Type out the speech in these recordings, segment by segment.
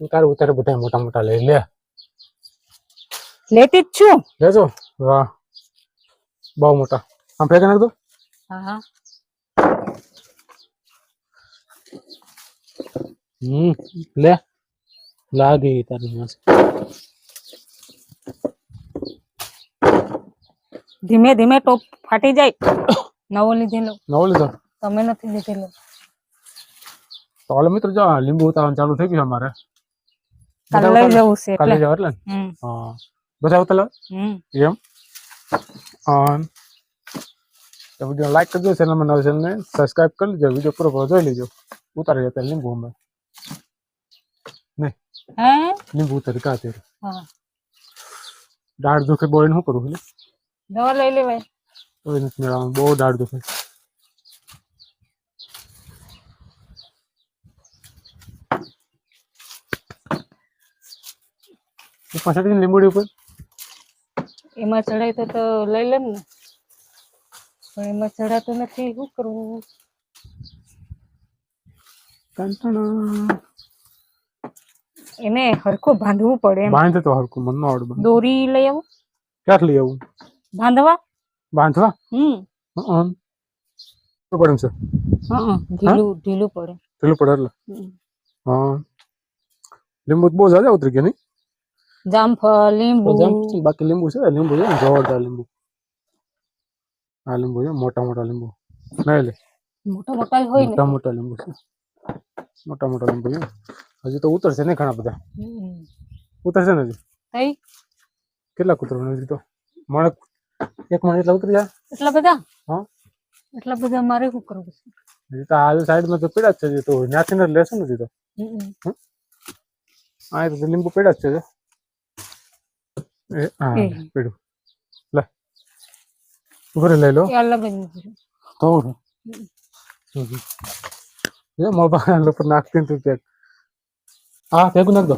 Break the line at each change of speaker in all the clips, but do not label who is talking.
ઉતારે બધા મોટા મોટા લઈ લે.
લેતી જ છું.
લેજો. વાહ બહુ મોટા. આમ ફેંકી નાખ દો.
હા હા.
લે લાગી તારી મસ્ત.
ધીમે ધીમે ટોપ ફાટી જાય. નવો લીધેલો.
નવો લીધો.
તમે નથી લીધેલો.
તો હાલો મિત્રો જો લીંબુ ઉતારવાનું ચાલુ થઈ ગયું અમારે.
કાલે લઈ જવું છે
કાલે
એટલે.
જાવ એટલે હા બધા ઉતાર એમ. તો વિડીયો લાઈક કરજો, ચેનલમાં નવા ચેનલને સબસ્ક્રાઇબ કરી લેજો, વિડીયો પૂરો જોઈ લેજો. ઉતારી જતા લીંબુ અમે નહીં લીંબુ ઉતારી કાં અત્યારે દાઢ દુખે બહુ શું કરું એટલે
દવા લઈ લેવાય.
કોઈ નથી મેળવવાનું, બહુ દાઢ દુખે. ઉપર ચડી લીંબુડી ઉપર
એમાં ચડાય તો લઈ લેમ ને, પણ એમાં ચડાતો નથી. શું કરવું? એને હરખું બાંધવું પડે.
બાંધે તો હરખું મન ન આવડે.
દોરી લઈ આવું.
ક્યાંથી લઈ આવું?
બાંધવા
બાંધવા પડે છે.
ઢીલું ઢીલું પડે.
ઢીલું પડે એટલે હા. લીંબુ બહુ જ્યાદા ઉતરી ગયા નહીં?
જામફળ લીંબુ
બાકી લીંબુ છે. લીંબુ છે જોરદાર લીંબુ. આ લીંબુ છે મોટા મોટા લીંબુ. નહીં લે
મોટા મોટા હોય ને.
મોટા મોટા લીંબુ છે. મોટા મોટા લીંબુ છે. હજી તો ઉતરશે ને ઘણા બધા. ઉતરશે ને હજી.
થઈ
કેટલા ઉતરવાના હજી તો? મણ એક મણ એટલા ઉતરી જાય.
એટલા બધા?
હા
એટલા બધા મારે શું કરવું છે?
હજી તો આ સાઈડમાં તો પીડા જ છે. તો ત્યાંથી ને લેશું નથી તો આ તો લીંબુ પીડા જ છે. હા પીડું લે ઘરે લઈ લો.
અલગ
જ મોબાઈલ ઉપર નાખતી તું કેક. હા ભેગું નાખ દો.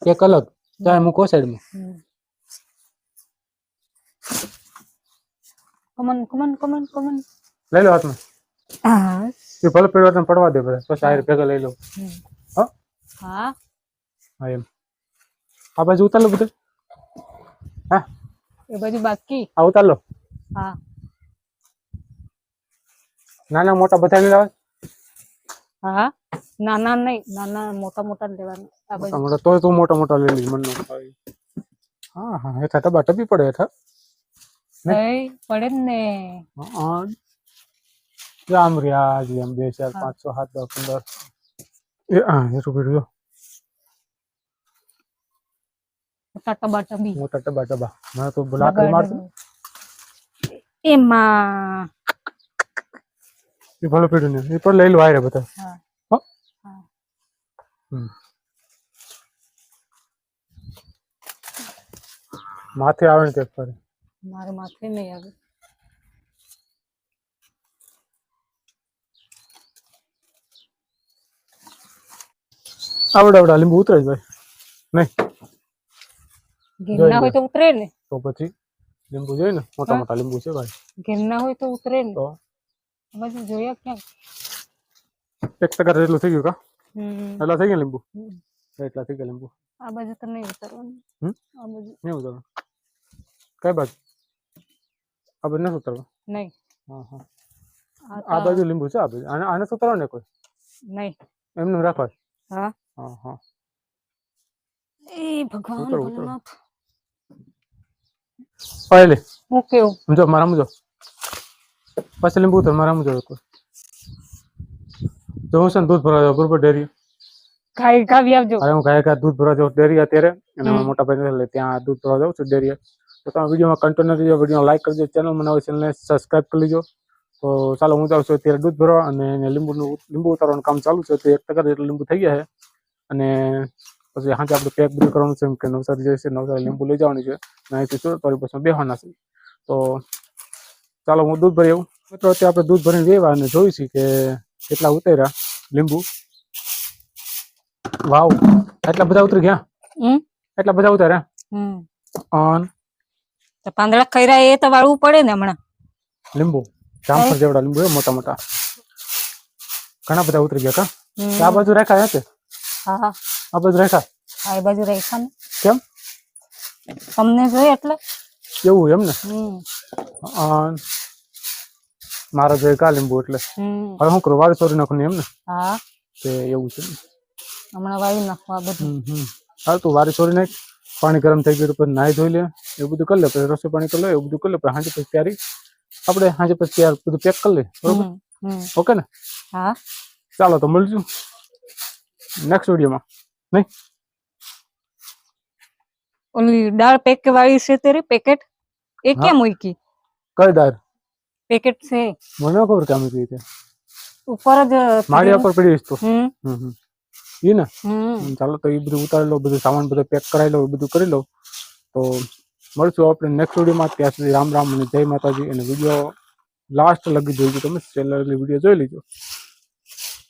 કેક અલગ ચાય મૂકો સાઈડમાં.
કમન કમન કમન કમન
લઈ લો હાથમાં.
હા
એ ભલે પીડવા પડવા દે બધા પછી આ ભેગા લઈ લો. હા
હા
હા એમ. આ બાજુ ઉતાર લો બધું. હા
એ બાજુ બાકી.
આ ઉતાર લો.
હા
નાના મોટા બધા લઈ આવે.
હા નાના નહીં, નાના મોટા મોટા લેવાનું. આ બાજુ
મોટા તો તું મોટા મોટા લઈ લીધું મન. હા હા હેઠા ટબા ટબી પડે હેઠા.
પડે ને.
આમ રહ્યા હજી આમ 2 4 5 6 7 10 15 હા એટલું પીડ્યું.
મોટા ટબા ટબી.
મોટા ટબા ટબા. મને તો લાકડી મારતું
એમાં
એ ભલે પીડ્યું ને એ પણ લઈ લો આયરે બધા. માથે આવે ને કેક કરે.
મારે માથે નહીં આવે.
આવડા લીંબુ ઉતરે જ ભાઈ નહીં.
ઘેરના હોય તો ઉતરે ને.
તો પછી લીંબુ જોઈએ ને મોટા મોટા લીંબુ છે ભાઈ.
ઘેરના હોય તો ઉતરે ને.
તો
બધું જોયા ક્યાં?
1% જેટલું થઈ ગયું કા? એટલા થઈ ગયા લીંબુ. એટલા થઈ ગયા લીંબુ.
આ બાજુ તો નહીં ઉતરવાનું. આ બાજુ
નહીં ઉતરવાનું. કઈ બાજુ? આ બાજુ નથી ઉતરવા.
નહીં.
હા હા આ બાજુ લીંબુ છે. આ બાજુ આને ઉતરવા ને કોઈ
નહીં.
એમનું રાખવા.
હા
હા હા
એ ભગવાન ભોલેનાથ.
ઓય
હું કેવું
સમજો મારા સમજો પછી લીંબુ ઉતર મારા સમજો જો હું છે ને દૂધ ભરવા જાઉં બરોબર ડેરી.
ખાઈ ખાવી આવજો.
અરે હું ગાય દૂધ ભરવા જાઉં ડેરી અત્યારે અને મોટા ભાઈ એટલે ત્યાં દૂધ ભરવા જાઉં છું ડેરી. તો તમે વિડીયોમાં કન્ટિન્યુ રહેજો, વિડીયો લાઈક કરજો, ચેનલમાં નવા ચેનલને સબસ્ક્રાઈબ કરી લેજો. તો ચાલો હું જાઉં છું અત્યારે દૂધ ભરવા અને લીંબુ ઉતારવાનું કામ ચાલુ છે. તો 1% જેટલું લીંબુ થઈ ગયા છે અને પછી સાંજે આપણે પેક બધું કરવાનું છે કે નવસારી જઈશે, નવસારી લીંબુ લઈ જવાની છે અને અહીંથી સુરતવાળી બસમાં બેસવાના છે. તો ચાલો હું દૂધ ભરી આવું. મિત્રો અત્યારે આપણે દૂધ ભરીને વેવા અને જોઈશું કે કેટલા ઉતર્યા લીંબુ. વાવ એટલા બધા ઉતરી ગયા. એટલા બધા ઉતર્યા.
પાંદડા ખૈરા એ તો વાળવું પડે ને હમણાં.
લીંબુ જામફળ જેવડા લીંબુ મોટા મોટા ઘણા બધા ઉતરી ગયા કા. આ બાજુ રાખ્યા છે.
હા
આ બધું રાખ્યા
આ બાજુ રાખ્યા ને
કેમ
તમને જોઈએ એટલે
એવું એમ ને
હમ
મારા જોઈએ કા લીંબુ એટલે હવે શું કરું વાળી ચોરી નાખું ને એમ ને
હા
તે એવું છે ને
હમણાં વાવી નાખવા બધું
હાલ તું વારી છોડી નાખ પાણી ગરમ થઈ ગયું પછી નાહી ધોઈ લે એવું બધું કરી લે પછી રસોઈ પાણી કરી લે એવું બધું કરી લે પછી સાંજે પછી તૈયારી આપણે સાંજે પછી તૈયાર બધું પેક કરી લે બરોબર ઓકે ને
હા
ચાલો તો મળશું નેક્સ્ટ વિડીયોમાં નહીં
ઓલી દાળ પેક વાળી છે તેરી પેકેટ એ
હા.
કેમ મૂકી
કઈ દાર
પેકેટ છે
મને ન ખબર કેમ હતી તે
ઉપર જ
માળિયા પર પડી તો
હમ
ઈ ને
હમ
ચાલો તો એ બધું ઉતારી લો બધું સામાન બધું પેક કરાવી લો બધું કરી લો તો મળશું આપણે નેક્સ્ટ વિડીયોમાં ત્યાં સુધી રામ રામ અને જય માતાજી અને વિડીયો લાસ્ટ લગી જોઈજો તમે છેલ્લા વિડીયો જોઈ લીજો